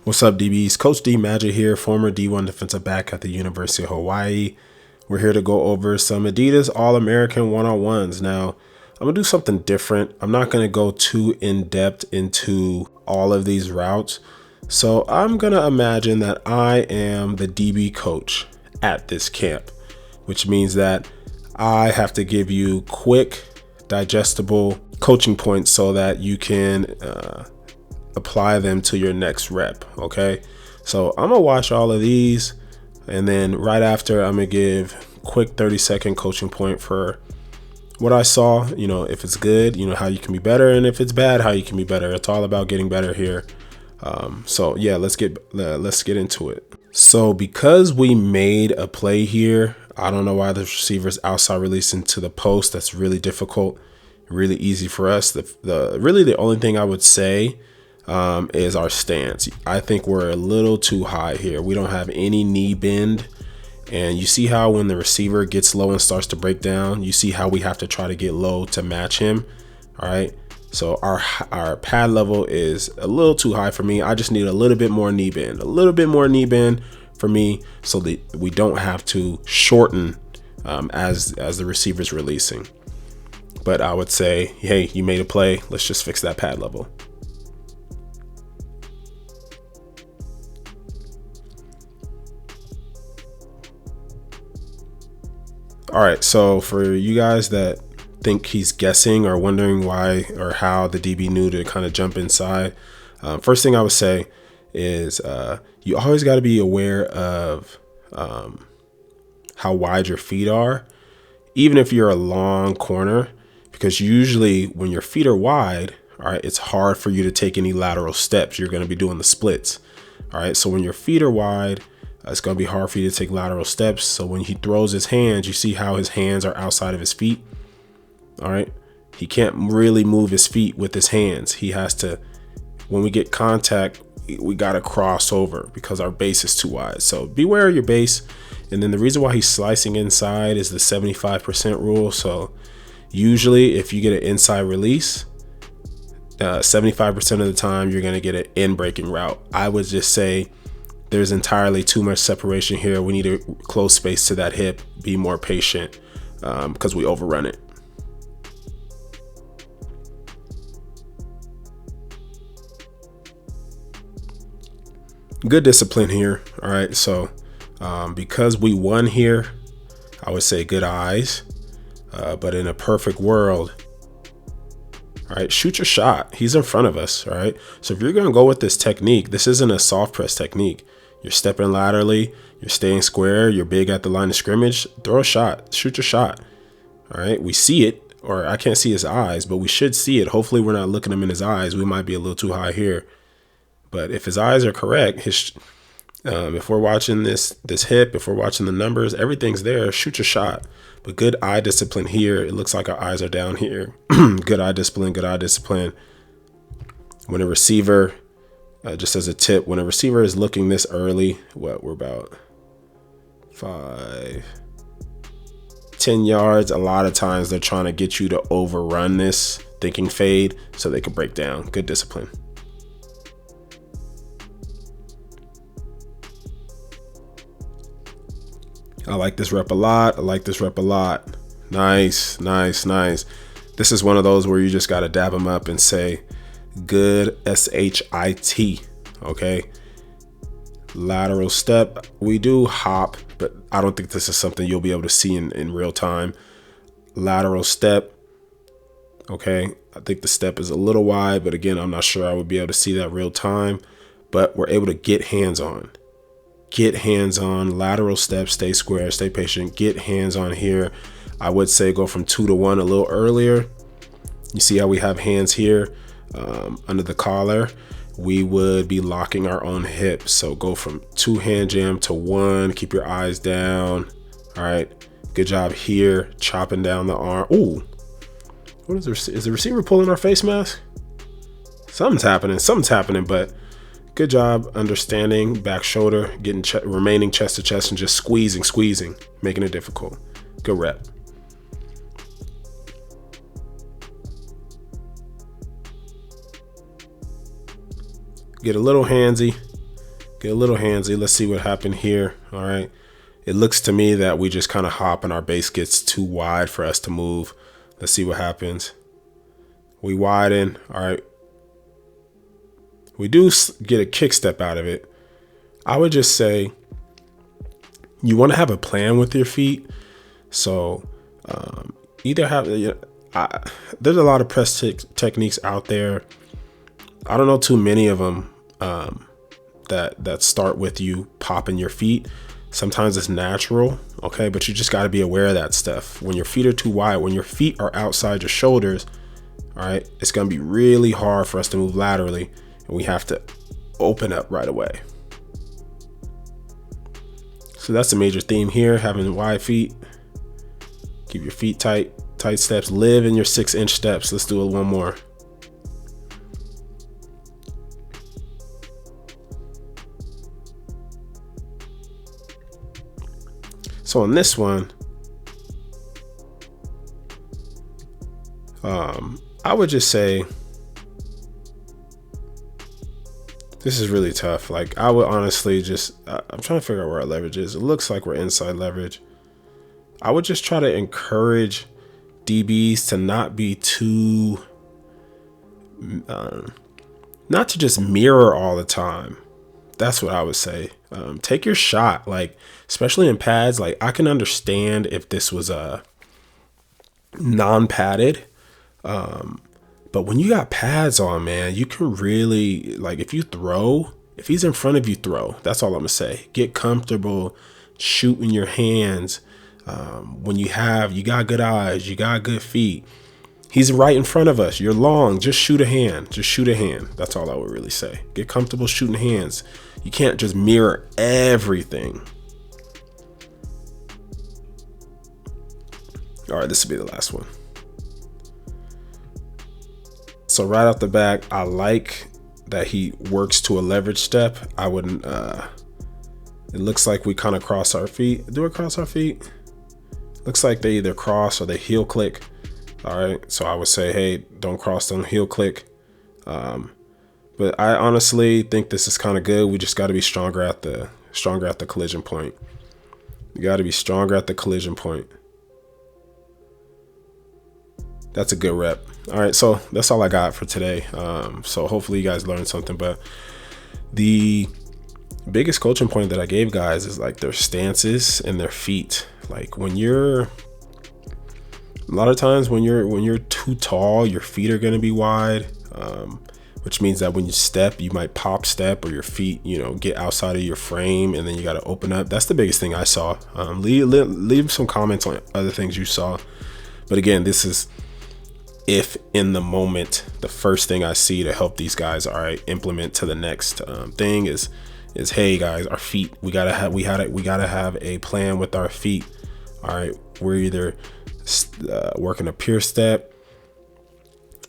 What's up, DBs? Coach D Magic here, former D1 defensive back at the University of Hawaii. We're here to go over some Adidas All-American one-on-ones. Now, I'm going to do something different. I'm not going to go too in-depth into all of these routes. So I'm going to imagine that I am the DB coach at this camp, which means that I have to give you quick, digestible coaching points so that you can apply them to your next rep. Okay, so I'm gonna watch all of these, and then right after I'm gonna give quick 30-second coaching point for what I saw. If it's good, how you can be better, and if it's bad, how you can be better. It's all about getting better here. So yeah, let's get into it. So because we made a play here, I don't know why the receiver's outside release into the post. That's really difficult, really easy for us. The only thing I would say is our stance. I think we're a little too high here. We don't have any knee bend. And you see how when the receiver gets low and starts to break down, you see how we have to try to get low to match him. All right. So our pad level is a little too high for me. I just need a little bit more knee bend, for me, so that we don't have to shorten as the receiver's releasing. But I would say, hey, you made a play. Let's just fix that pad level. All right, so for you guys that think he's guessing or wondering why or how the DB knew to kind of jump inside, first thing I would say is you always got to be aware of how wide your feet are, even if you're a long corner, because usually when your feet are wide, all right, it's hard for you to take any lateral steps. You're going to be doing the splits. All right, so when your feet are wide, it's going to be hard for you to take lateral steps. So when he throws his hands, you see how his hands are outside of his feet. All right. He can't really move his feet with his hands. He has to, when we get contact, we got to cross over because our base is too wide. So beware of your base. And then the reason why he's slicing inside is the 75% rule. So usually if you get an inside release, 75% of the time, you're going to get an in breaking route. I would just say, there's entirely too much separation here. We need to close space to that hip, be more patient because we overrun it. Good discipline here. All right. So because we won here, I would say good eyes. But in a perfect world, all right, shoot your shot. He's in front of us. All right. So if you're going to go with this technique, this isn't a soft press technique. You're stepping laterally, you're staying square, you're big at the line of scrimmage, throw a shot, shoot your shot. All right, we see it, or I can't see his eyes, but we should see it. Hopefully we're not looking him in his eyes. We might be a little too high here. But if his eyes are correct, if we're watching this hip, if we're watching the numbers, everything's there, shoot your shot. But good eye discipline here. It looks like our eyes are down here. Good eye discipline, good eye discipline. When a receiver, just as a tip, when a receiver is looking this early, we're about 5-10 yards. A lot of times they're trying to get you to overrun this thinking fade so they can break down. Good discipline. I like this rep a lot. Nice. This is one of those where you just got to dab them up and say, good SHIT. Okay. Lateral step. We do hop, but I don't think this is something you'll be able to see in real time. Lateral step. Okay. I think the step is a little wide, but again, I'm not sure I would be able to see that real time, but we're able to get hands on. Lateral step, stay square, stay patient, get hands on here. I would say go from 2 to 1 a little earlier. You see how we have hands here under the collar. We would be locking our own hips. So go from 2 hand jam to 1. Keep your eyes down. All right. Good job here. Chopping down the arm. Ooh. What is there? Is the receiver pulling our face mask? Something's happening, but good job understanding back shoulder, getting remaining chest to chest and just squeezing, making it difficult. Good rep. Get a little handsy. Get a little handsy. Let's see what happened here. All right. It looks to me that we just kind of hop and our base gets too wide for us to move. Let's see what happens. We widen. All right. We do get a kick step out of it. I would just say you want to have a plan with your feet. So either have, there's a lot of press techniques out there. I don't know too many of them that start with you popping your feet. Sometimes it's natural, okay, but you just got to be aware of that stuff. When your feet are too wide, when your feet are outside your shoulders, all right, it's going to be really hard for us to move laterally, and we have to open up right away. So that's a major theme here, having wide feet. Keep your feet tight steps. Live in your 6-inch steps. Let's do it one more. So on this one, I would just say this is really tough. Like I would honestly just, I'm trying to figure out where our leverage is. It looks like we're inside leverage. I would just try to encourage DBs to not be too, not to just mirror all the time. That's what I would say. Take your shot, like especially in pads. Like I can understand if this was a non-padded, but when you got pads on, man, you can really, like, if you throw, if he's in front of you, throw. That's all I'm gonna say. Get comfortable shooting your hands. When you got good eyes, you got good feet. He's right in front of us. You're long. Just shoot a hand. Just shoot a hand. That's all I would really say. Get comfortable shooting hands. You can't just mirror everything. All right, this will be the last one. So right off the back, I like that he works to a leverage step. I wouldn't, it looks like we kind of cross our feet. Do we cross our feet? Looks like they either cross or they heel click. All right, so I would say, hey, don't cross, don't heel click. But I honestly think this is kind of good. We just got to be stronger at the collision point. You got to be stronger at the collision point. That's a good rep. All right, so that's all I got for today. So hopefully you guys learned something. But the biggest coaching point that I gave guys is like their stances and their feet. Like a lot of times when you're too tall, your feet are going to be wide, which means that when you step, you might pop step, or your feet, get outside of your frame, and then you got to open up. That's the biggest thing I saw. Leave some comments on other things you saw. But again, this is, if in the moment, the first thing I see to help these guys, all right, implement to the next thing is hey guys, our feet, we gotta have a plan with our feet. All right, we're either working a pure step,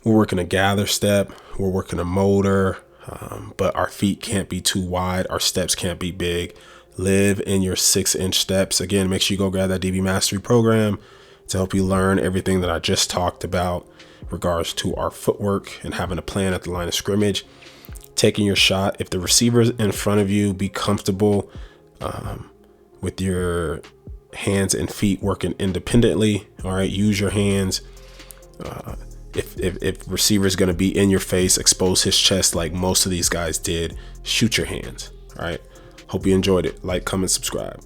we're working a gather step, we're working a motor, but our feet can't be too wide, our steps can't be big. Live in your 6-inch steps. Again, make sure you go grab that DB Mastery program to help you learn everything that I just talked about in regards to our footwork and having a plan at the line of scrimmage, taking your shot. If the receiver's in front of you, be comfortable with your hands and feet working independently. All right, use your hands. If receiver is going to be in your face, expose his chest like most of these guys did, shoot your hands. All right, hope you enjoyed it. Like, comment, subscribe.